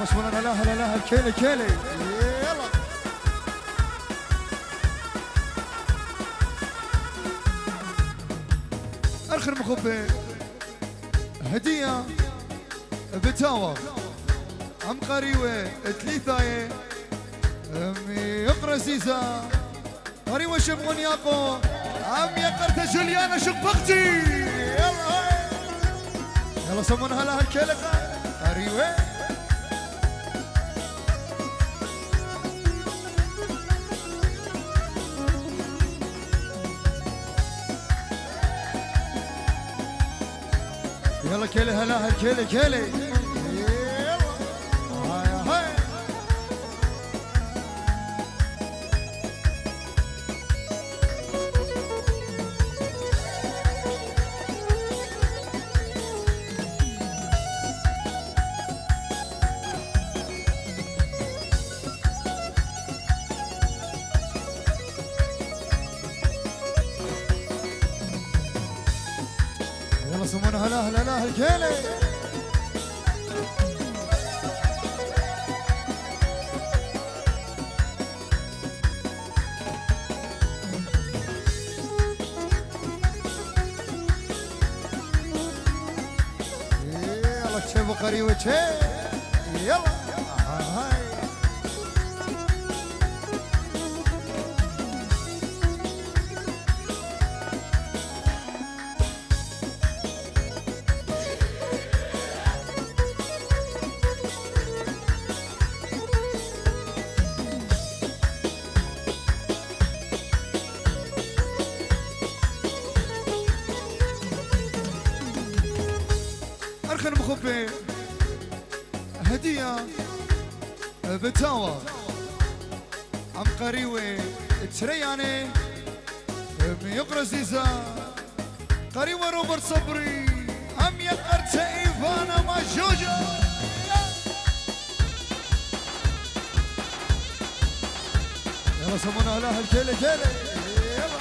مصبونا لا لا الكيلي كيلي يلا. اخر مخبة هدية بتاوى عم قريوة تليثاية امي يقرا زيزا قريوة شمغون ياقو عم يقرت جوليانا شقبقتي يلا يلا سمونها لها الكيلة قريوة يلا كيلي هلا هالكيلي كيلي يلا هاي هاي يلا سمونا هلا الكيلي يلا تشيب قريبة تشيب يلا هاي أرخن مخبي هدية بتاوى عم قريوة ترياني يقرا زيزا قريوة روبرت صبري عم يقرت إيفانا ماجوجة يلا سمونا لها الكيلي كيلي يلا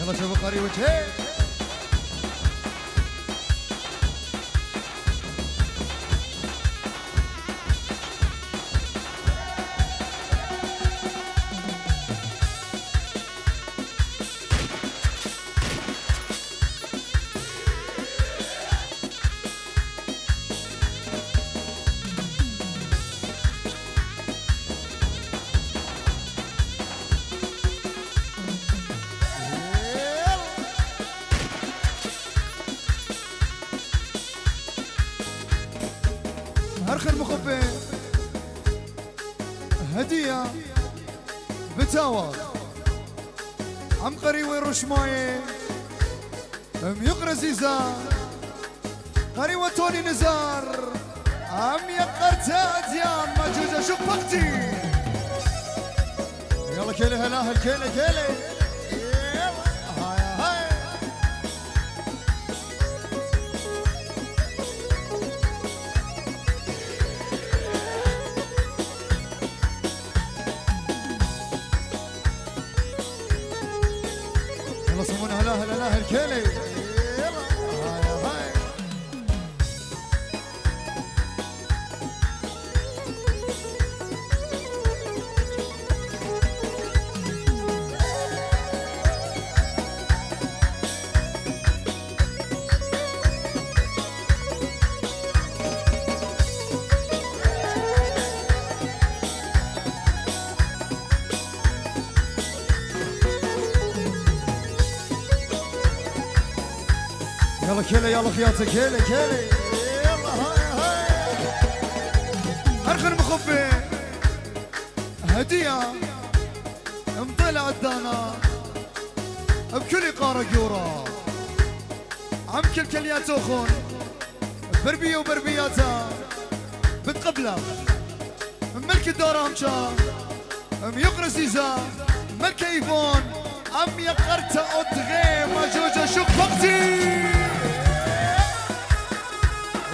يلا شوفوا قريوة هي أرخن مخبي هدية بتاوى عم قريوة رشماية يقرا زيزا قريوة توني نزار عم يقرتا ديان مجوزة شقبقتي يلا كيلي هلا الكيلي كيلي يلا هاي هاي يلا سمونا هلا الكيلي يلا هاي هاي يلا كيلي يلا خياطة كيلي كيلي يلا هاي هاي أرخن مخبي هدية مطلع الدانا بكل قارة جورا عم كل كليات أخون بربية وبربياتا بتقبله ملك الدورة همشا يقرا زيزا ملك ايفون عم يقرتا أدغي مجوجة شقبقتي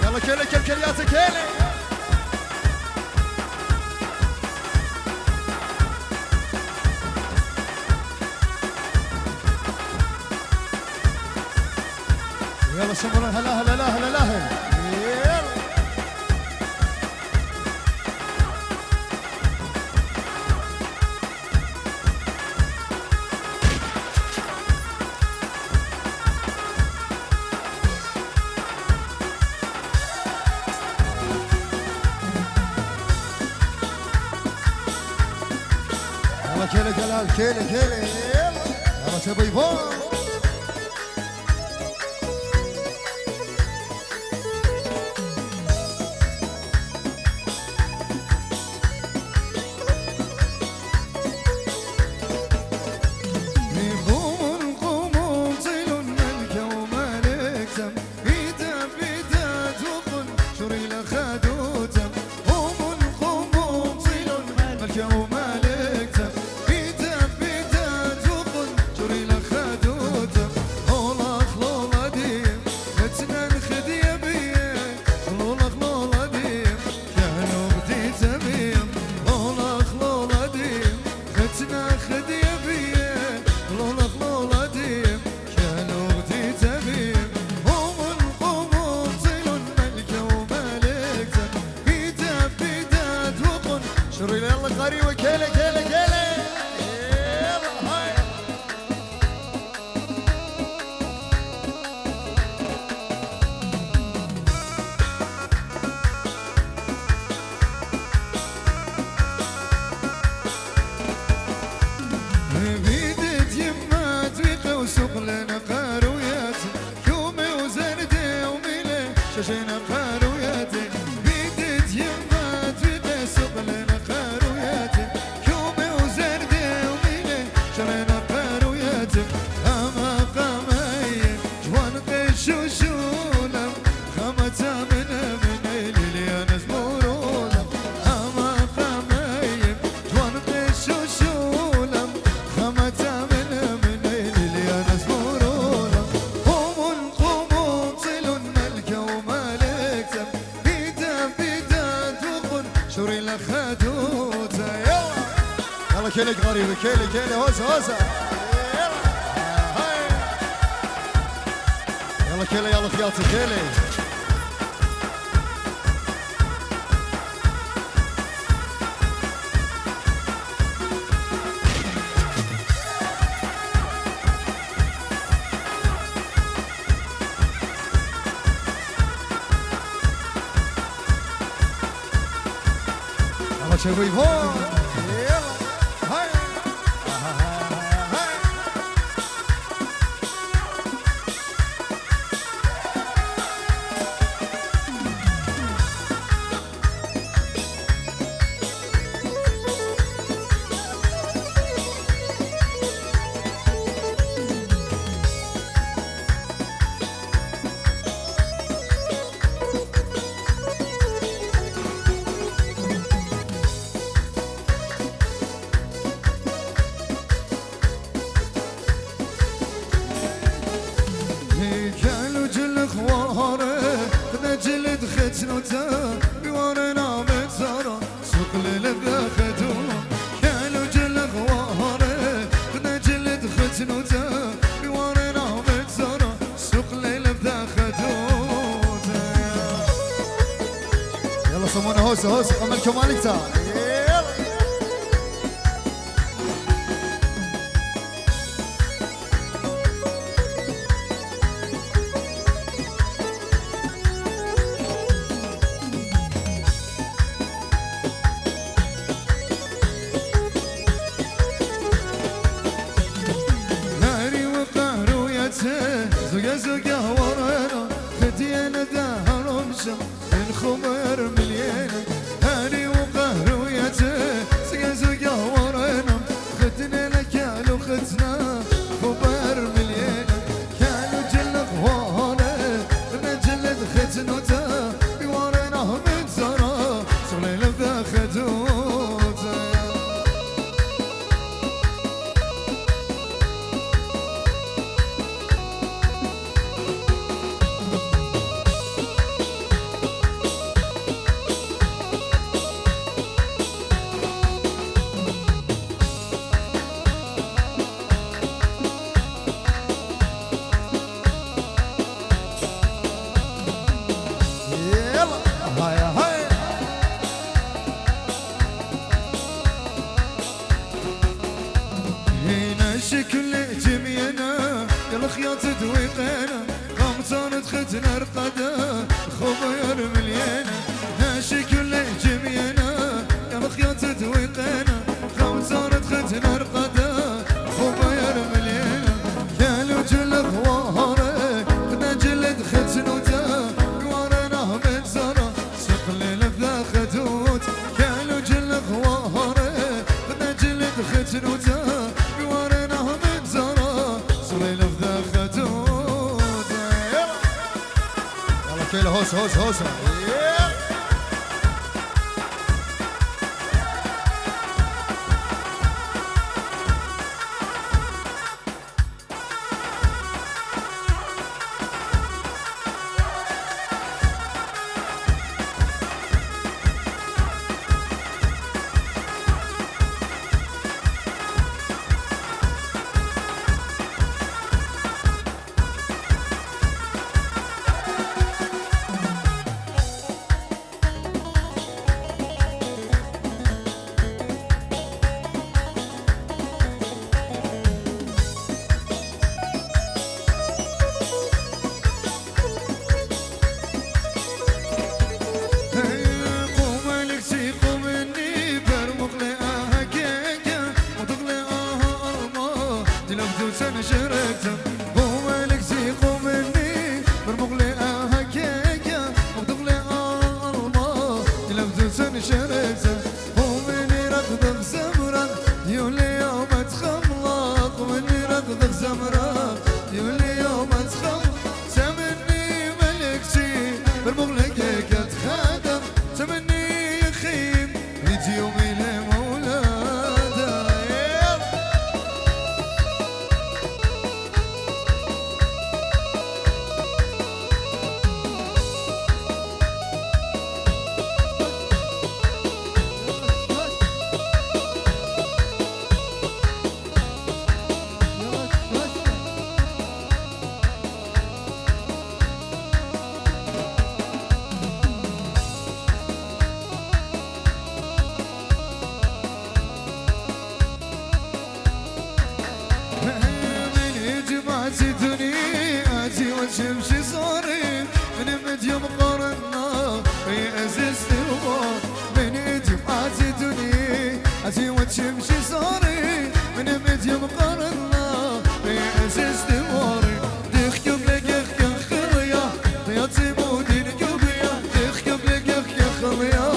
يلا كيلي كل كليات كيلي يلا سمرا هلا هلا هلا هلا هلا يلا كيلي جلال كيلي كيلي يلا تبي فوق شجنا قاروياتي بيدت يما تبقى سقلنا قاروياتي كومي وزردي وميلي شجنا قاروياتي أما قامي جوان قشو شولم خمتا من اللي أنا زمورولم أما قامي جوان قشو شولم خمتا من اللي أنا زمورولم قومون قومون صلون ملكة شوري لخدوته يلا كيلك غريبة كيلي هوسة يلا كيلي يلا خياطي كيلي شوي فوق يلا هاي جلد ختنوتا بوارنا متزارا سوق للبا خدوم كانوا جل غواره خدنا جلد ختنوتا بوارنا متزارا سوق للبا خدوم يلا صمونا هوسة قمل كمالك تا زوجة ورانا خدينا دهر مشم من خمر مليانة هاني وقهر وياته زوجة ورانا خدنا لكالو خدنا خمر مليانة كالو جلق وانا خدنا جلد ختنوتا بورانا من زرا صغلي لبدا خدوتا شكل جمينا يلا خياط دويقنا قمصان ختنا رقدا خبير مليانة شكل جمينا يلا خياط دويقنا قمصان ختنا رقدا سكوته بوارنا من زرا صلي لفظة خدوده يلا كيلو هوس هوس هوس شمشي صاري من مديوم قرنا في أزيز ثوار من جمعات دني أتي وتشمشي صاري من مديوم قرنا في أزيز ثوار دخيوب لك يا خليا يا تيمودين كوبيا دخيوب لك يا خليا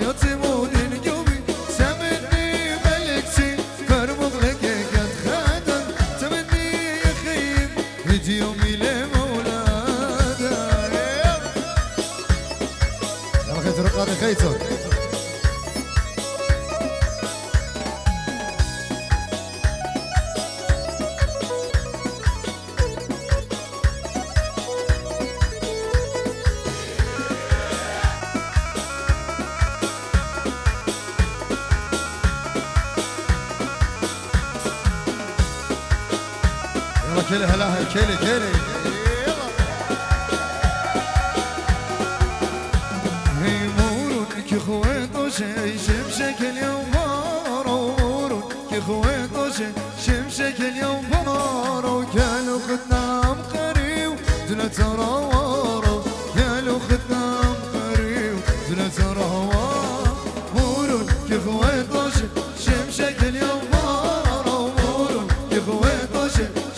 يا تيمودين كوبي سمني ملكتي فرمغ لك يا خادم سمني يا خيم هديومي لم رقاقي خيتون يلا كيلي هلا كيلي كيلي شمشك اليوم بارو كي خويطوش شمشك اليوم بارو كانوا خدنام قريو زلت راوارو كانوا خدنام قريو زلت راوارو كي خويطوش شمشك اليوم بارو كي خويطوش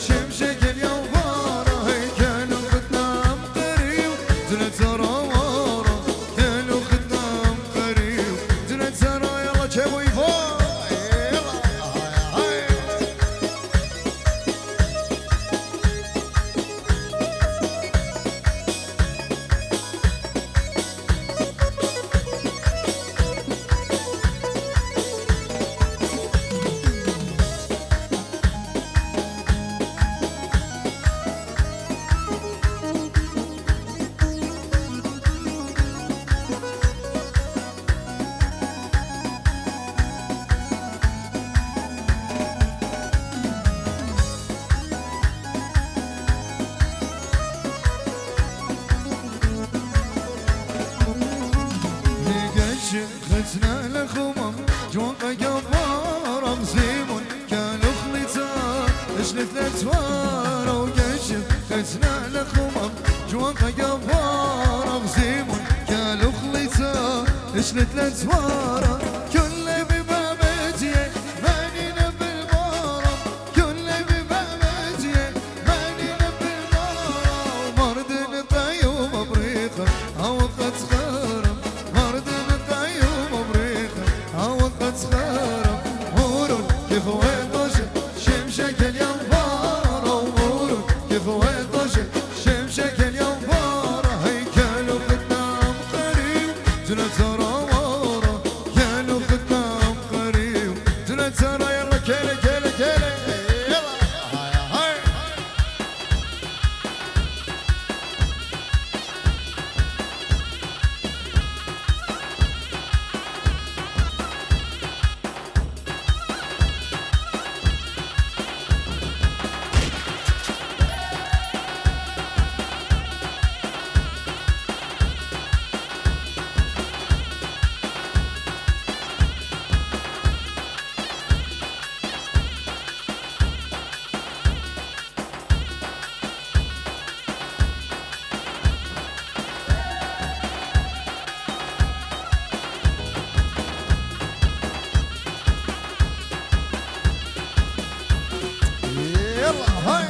شمشك اليوم بارو كانوا خدنام قريو زلت راوارو كانوا خدنام قريو زلت خزنا لخمم جوانقا قبارة مزيمون كانوا خليتا اشلت لتوارا وقشف خزنا لخمم جوانقا قبارة مزيمون كانوا خليتا اشلت لتوارا كل ببابتي مانينا بالبارة كل ببابتي مانينا بالبارة ومردن طيوم بريقة اوقات خرم مردن طيوم بريقة اوقات خرم هورون كيف وين يلا هاي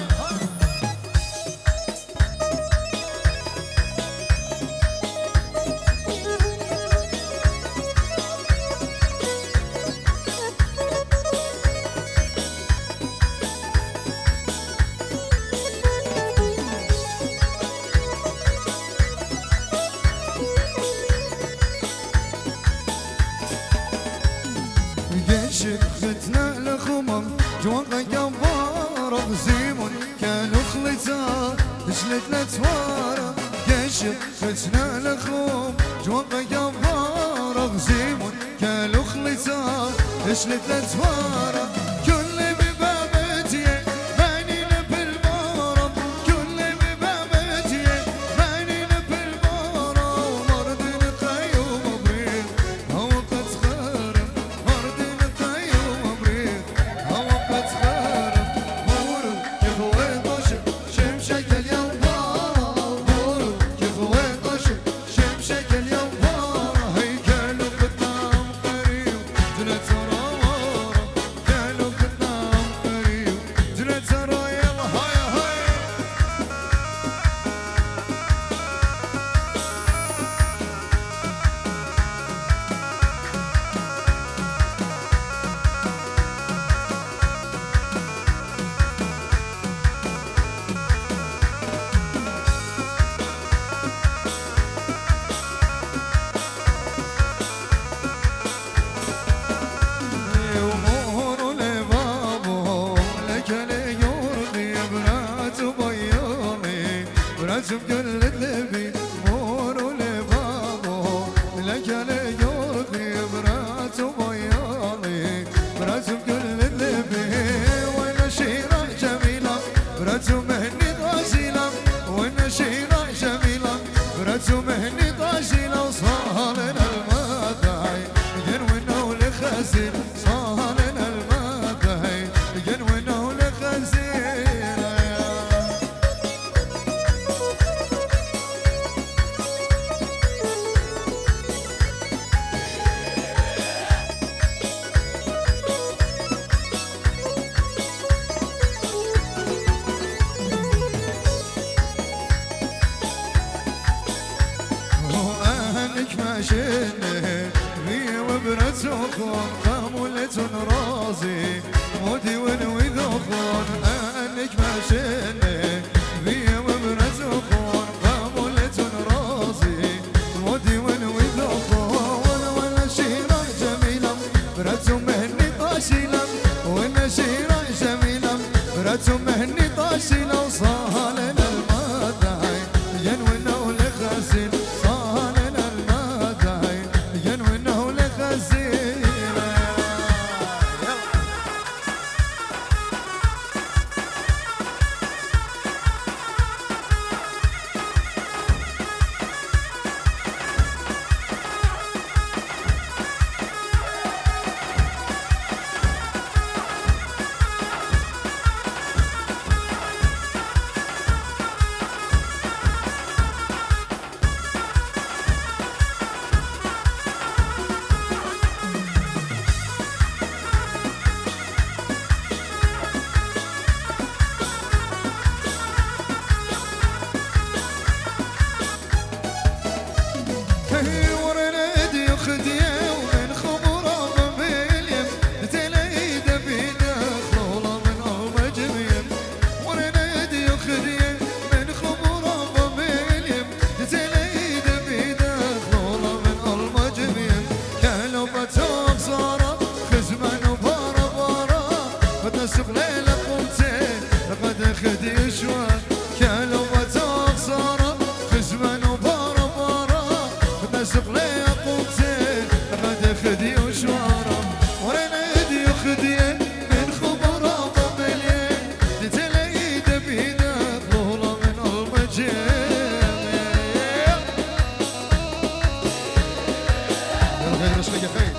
شفتنا لخمم جوانقا جبارة زيمون كانوا خليتا تشلت لتوارا شفتنا لخم جوانقا جبارة زيمون كانوا خليتا تشلت لتوارا كل ببابتي ماني بالمارة كل ببابتي ماني بالمارة ومرض القيوم بريق هو قد خارم مرض القيوم بريق هو قد خارم مورو كيف ويطش شمشك اليوم مورو كيف ويطش شمشك اليوم هي كانوا قدام قريب دنت رامارة كانوا قدام قريب دنت رامارة يلا هاي هاي ومور لبابو لك ليورغي برات بيامي برات بقل اللبي مور لبابو لك ليورغي برات بيامي برات بقل اللبي وين شيرة جميلة برات مهني طازيلة وين شيرة جميلة برات مهني طازيلة وصالنا المدعي ينوينه لخزين صالنا المدعي ينوينه لخزين وأهلك ماشيني بي وبرتوخون قامولة رازي مودي ونوي ذوخون أهلك ماشيني بي وبرتوخون قامولة رازي مودي ونوي ذوخون ولا شيرة جميلة برتو مهني طاشيلة ولا شيرة جميلة برتو مهني طاشيلة وصالنا المدعي ينوينه لخزين صالنا المدعي ينوينه لخزين خدي شوان كانوا بتوق صاروا خزمان وبارا بارا نسق لي قوتين غدا خدي وشوارا ورينا يدي وخدي من خبرا بمليين تتليد بيدا طولة من المجيل يلا خير رشقك خير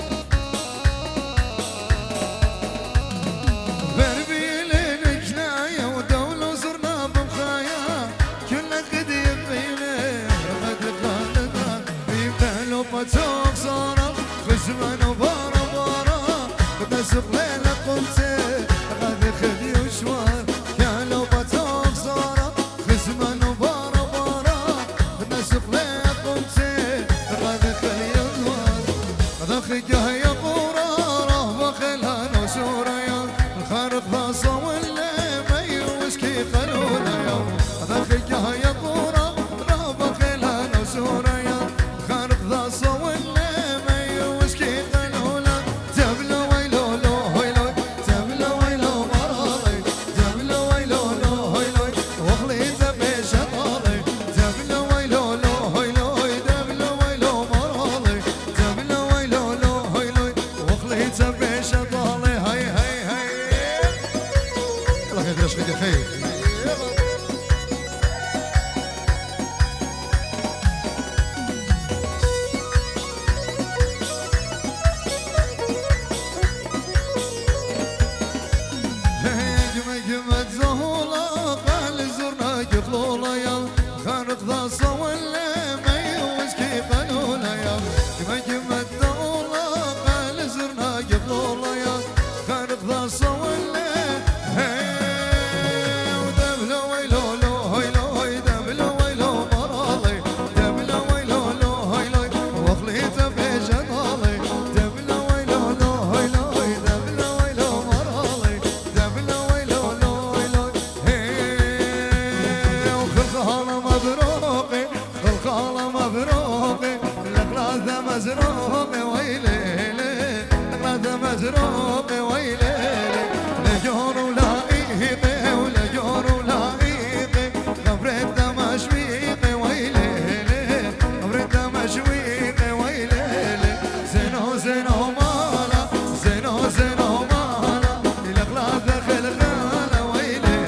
ضاصة ولا مي وسكي قالونا يا أخيها يا طورة رابا خيلها نسورة يا خارق ضاصة ولا مي وسكي قالونا تبلو ويلو لو هيلو تبلو ويلو مرالي تبلو ويلو لو هيلو وخليت بيش طالي تبلو ويلو لو هيلو تبلو ويلو مرالي تبلو ويلو لو هيلو وخليت بيش طالي هاي هاي هاي الله خير اشغل خير مزروق ويلي لجور ولاقيقي ولجور ولاقيقي غبرت مشويقي ويلي غبرت مشويقي ويلي زينو زينو مالا زينو زينو مالا الأغلاط داخل خاله ويلي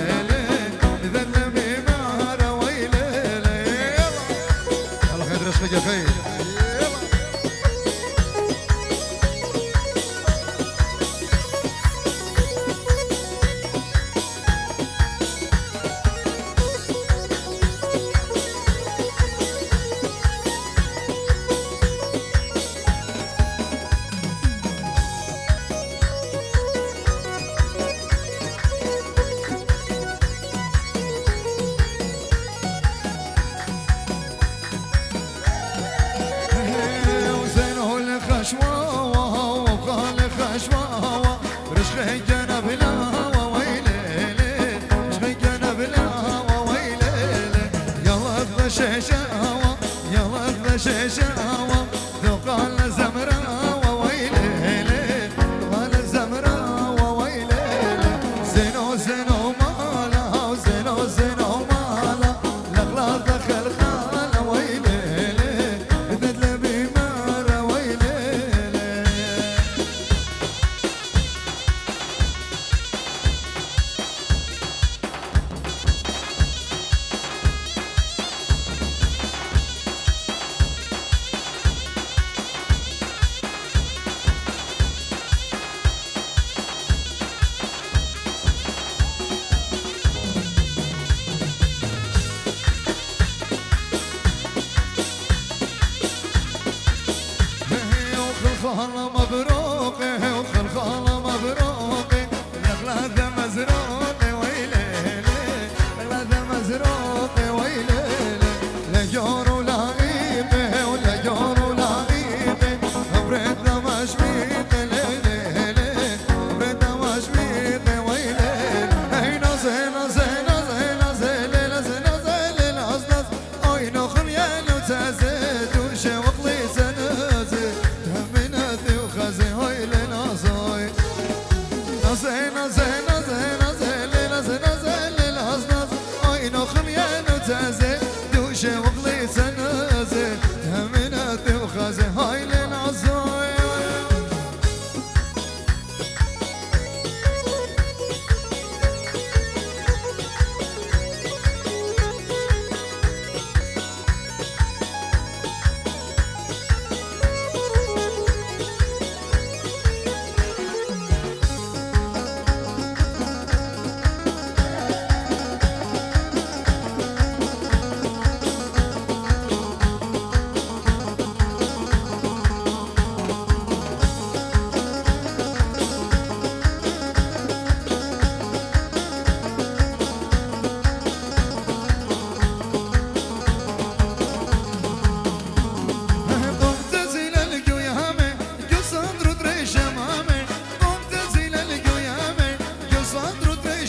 ذل بمارة ويلي الله خير رزقك يا خير شيشاوة ذوقان زمراوة ويليلي ذوقان زمراوة ويليلي زينو زينو مالا وزينو زينو مالا الأغلاط دخل خالة ويليلي ذل بمارة ويليلي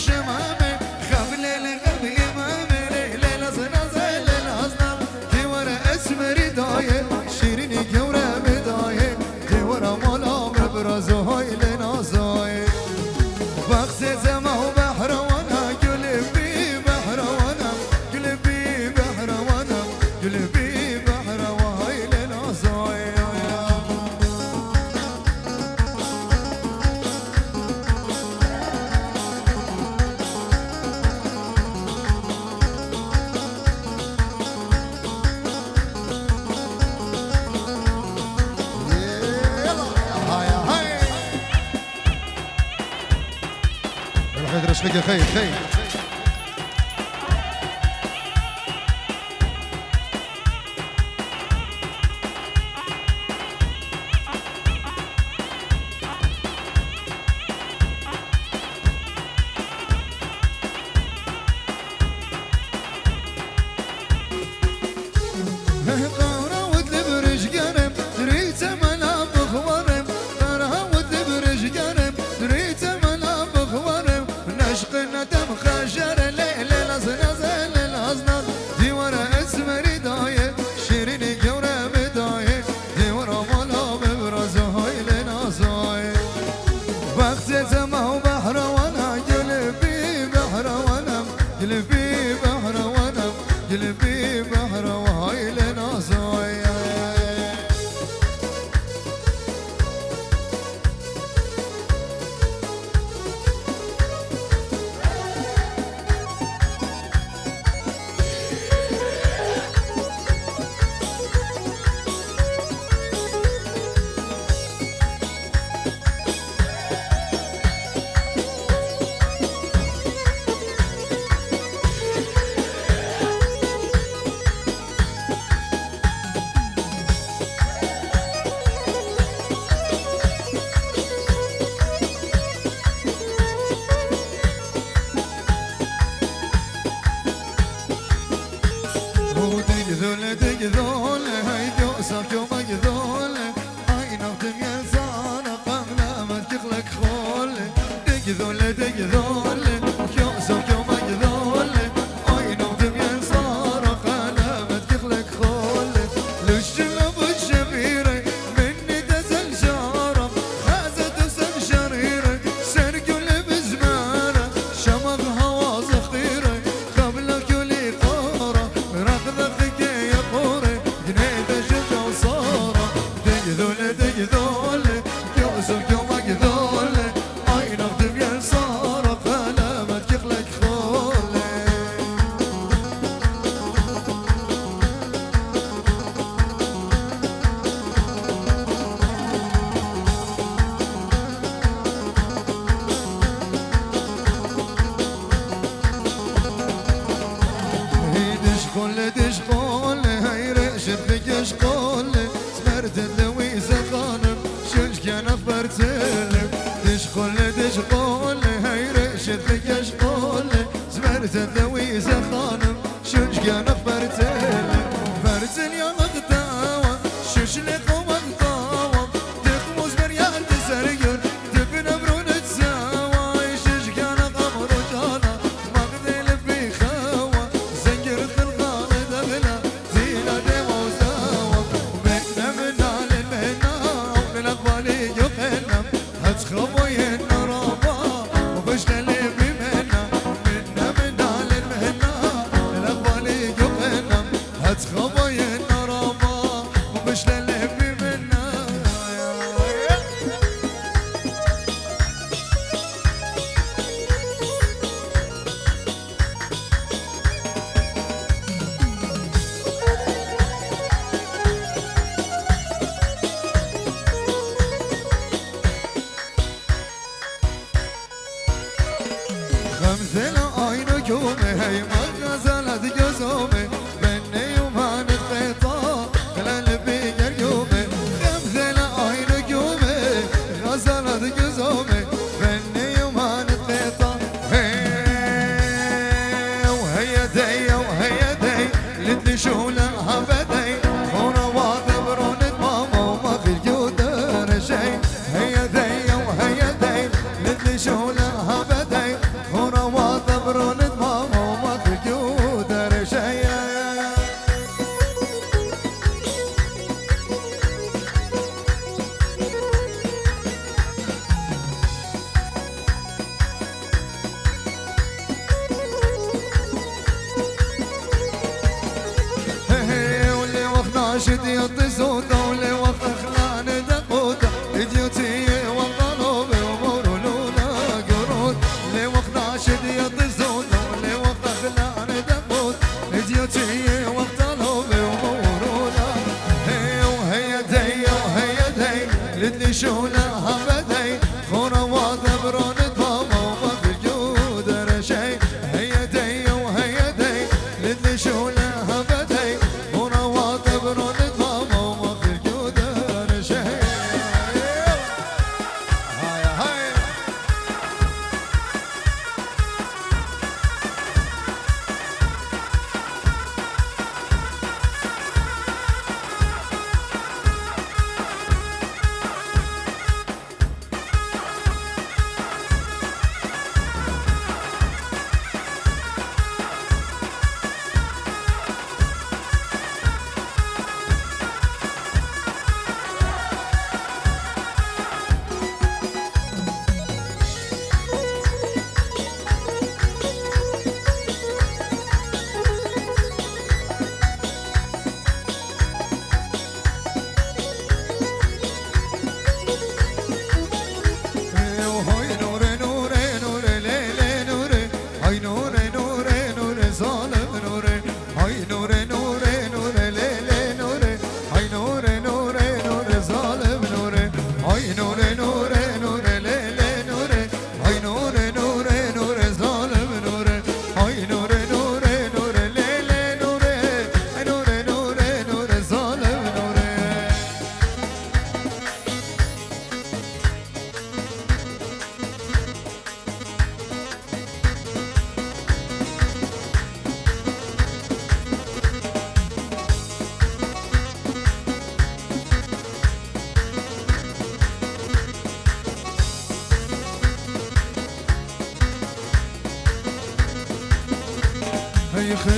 شمامي خبل الغبي إمامي ليل أزنازل الأزنام دي ورا اسمري داير شيريني جورا بداير دي ورا مولا مبرزو هاي لنازاي وقت زمان بحر وانا قلبي بحر وانا قلبي بحر وانا قلبي بحر وهاي لنازاي الحيد رشقك خير خير قراود لبرج قرب دريت مناب خوارم قراود لبرج قرب دريت مناب خوارم نشق ندم خجر ليل الازنازل الازناز دي ورا اسمري دايه شيريني جورا بدايه دي ورا مولا ببرز هاي لنازاي وقت زمان بحر وانا قلبي بحر وانا قلبي بحر وانا قلبي بحر وهاي لنازاي تقذول هاي جوسف يوم قذول هاي نخدم ينسان قبل ما تخلق خول تقذول جوسف يوم قذول هاي نخدم ينسان قبل ما تخلق خول للشلب الشبيرة مني تزل شارم خازت وسم شريرة سرقل بزمانة شمغ هوا صخيرة قبل كل طارة رقدك تقذول يوسف يوم قذول اي نخدم ينصار فلا ما تخلق خول دشقول هاي رشد لك شقول سمرت لويس خانم شنش كان فرتلم دشقول هاي رشد لك شقول سمرت لويس خانم شنش كان فرتلم فرتل يا مقطاوة شش لك ومقطاوة تخموز مريان تسرقر تبنى برون تساوى شش كان قمر وجانا مقدل في خاوة زنجر خلقان دغلا زينة وزاوة ومنا منا للمهنا وللأقبالي يقنم هتخبوين رابا وبشتلي بمنا منا للمهنا وللأقبالي يقنم هتخبوين رابا وبشتلي بمنا خمسة عينكم هي ما نزلت جزومي مني وما نتقطع قلبي قريومي خمسة عينكم غزلت جزومي مني وما نتقطع وهي دي لتلي شولها بدي ورواض برونة ماما وما في الجود شي هي دي لتلي شولها بدي ورواض ناشد يطزو دولي وقت خلان دقودا إديوتي وطلوب ومرولونا قرود لي وقت ناشد يطزو دولي وقت خلان دقود إديوتي وطلوب ومرولونا وهي دي وهي دي لدني شولها بدي خورا وضبرون طابا وما في الجود أنا شي هي دي وهي دي لدني شولها بدي خورا وضبرون طابا وما في الجود أنا شي هاي هاي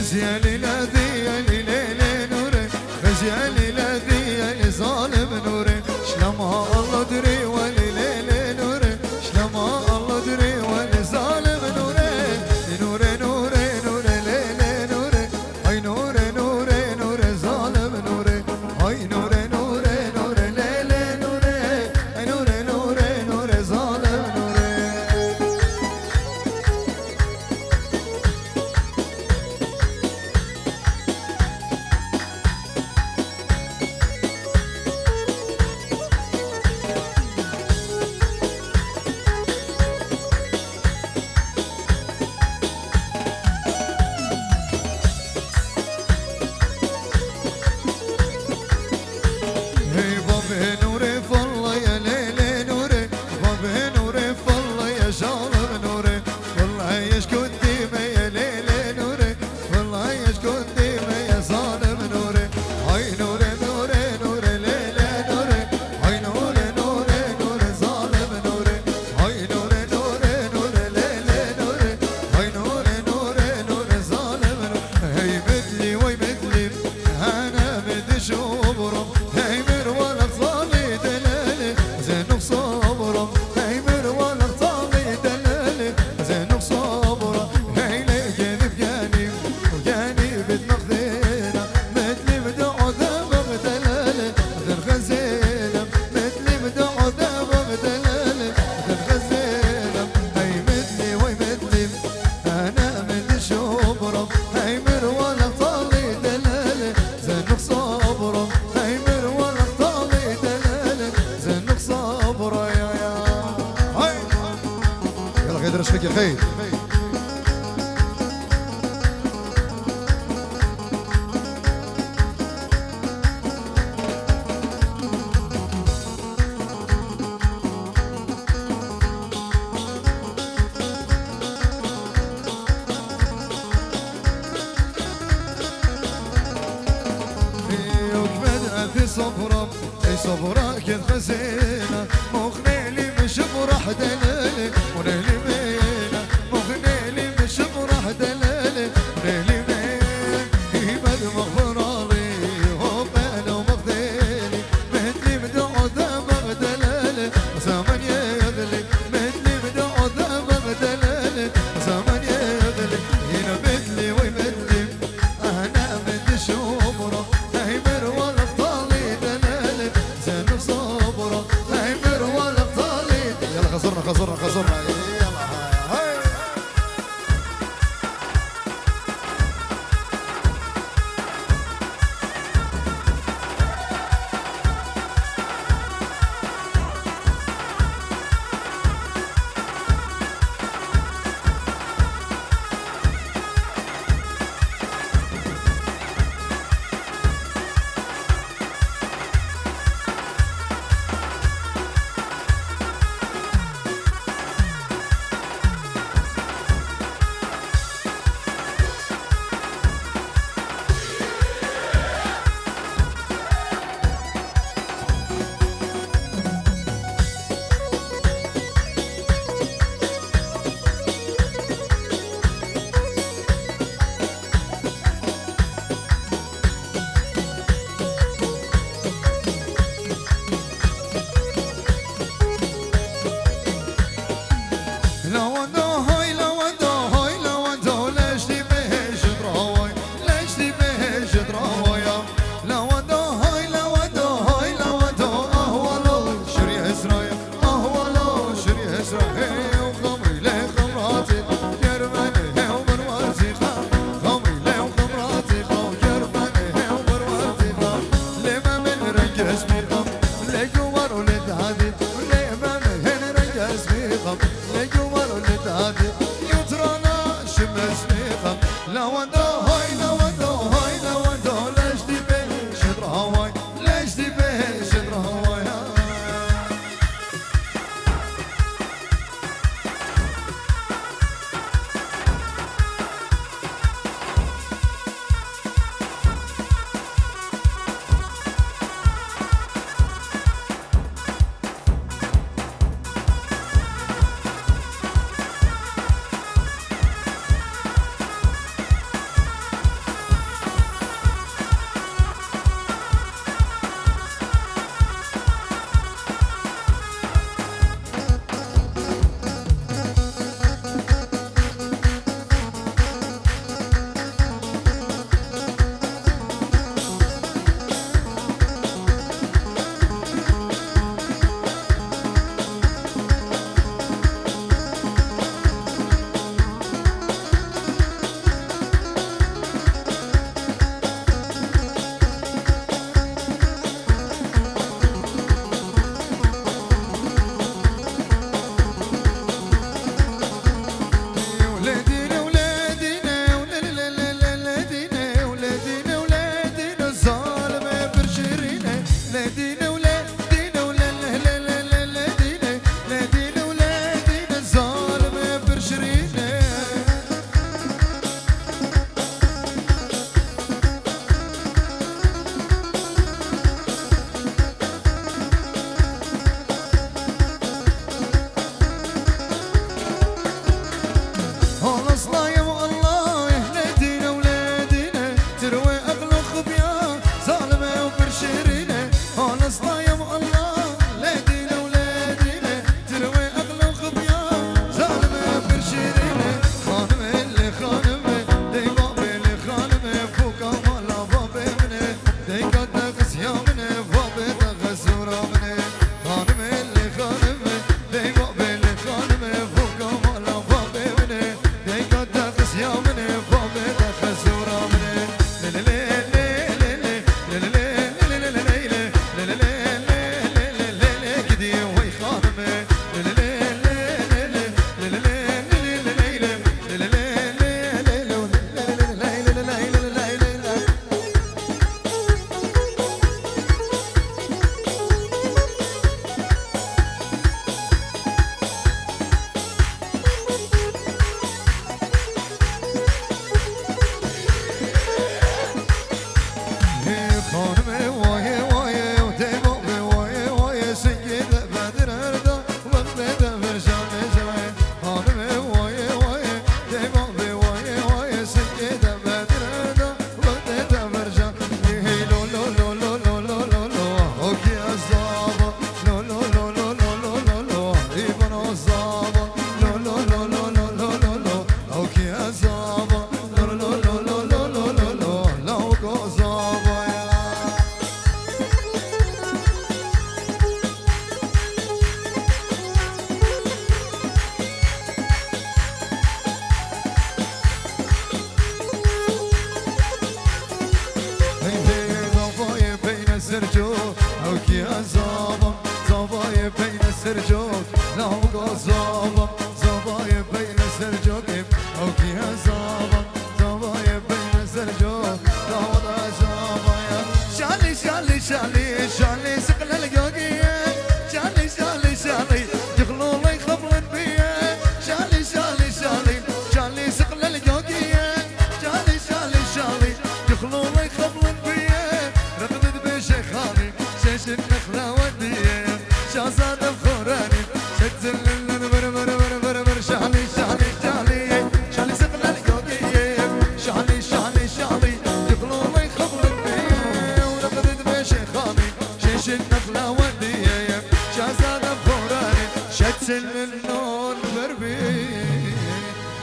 خزيالي الذي ليلي نوري خزيالي الذي ظالم نوري شلما الله دري ولي ليلي نوري شلما الله دري ولي ظالم نوري نوري نوري نوري ليلي نوري اي نوري نوري نوري ظالم نوري اي نوري نوري نوري ليلي نوري اي نوري نوري نوري ظالم نوري فيك الخير في صبرة اي صبرة كيف خزينة مغنيلي مش فرح دلالي ونيلي مينا مغنيلي مش فرح دلالي ونيلي مينا يبد مغفرالي وبانا ومغذيلي مثلي بدعو ذا مغدلالي زمن يغلي مثلي بدعو ذا مغدلالي زمن يغلي هنا مثلي ومثلي انا من شبرة هيمر ولا لوندو هاي لوندو هاي لوندو ليش دي به شدر هواي ليش دي به شدر هواي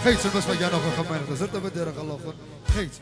خيت بس ما جانا خو خمين خسرت بديرك الله خير خيت